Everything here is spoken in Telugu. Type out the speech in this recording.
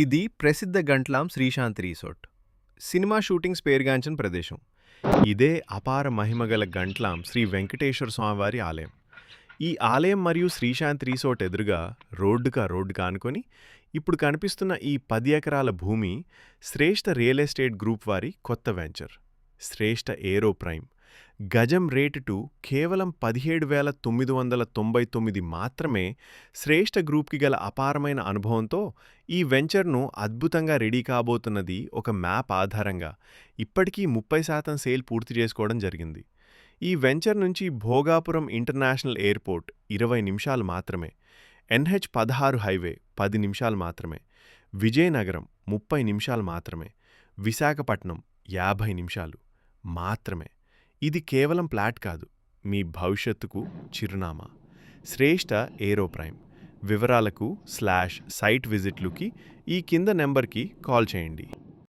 ఇది ప్రసిద్ధ గంట్లాం శ్రీశాంత్ రిసార్ట్. సినిమా షూటింగ్స్ పేరుగాంచిన ప్రదేశం. ఇదే అపార మహిమగల గంట్లాం శ్రీ వెంకటేశ్వర స్వామివారి ఆలయం. ఈ ఆలయం మరియు శ్రీశాంత్ రిసార్ట్ ఎదురుగా రోడ్డుగా ఆనుకొని ఇప్పుడు కనిపిస్తున్న ఈ 10 ఎకరాల భూమి శ్రేష్ఠ రియల్ ఎస్టేట్ గ్రూప్ వారి కొత్త వెంచర్. శ్రేష్ఠ ఏరో ప్రైమ్. గజం రేటు కేవలం 17,999 మాత్రమే. శ్రేష్ఠ గ్రూప్కి గల అపారమైన అనుభవంతో ఈ వెంచర్ను అద్భుతంగా రెడీ కాబోతున్నది. ఒక మ్యాప్ ఆధారంగా ఇప్పటికీ 30% సేల్ పూర్తి చేసుకోవడం జరిగింది. ఈ వెంచర్ నుంచి భోగాపురం ఇంటర్నేషనల్ ఎయిర్పోర్ట్ 20 నిమిషాలు మాత్రమే. NH-16 హైవే 10 నిమిషాలు మాత్రమే. విజయనగరం 30 నిమిషాలు మాత్రమే. విశాఖపట్నం 50 నిమిషాలు మాత్రమే. ఇది కేవలం ప్లాట్ కాదు, మీ భవిష్యత్తుకు చిరునామా. శ్రేష్ఠ ఏరో ప్రైమ్. వివరాలకు /సైట్ విజిట్లుకి ఈ కింద నెంబర్కి కాల్ చేయండి.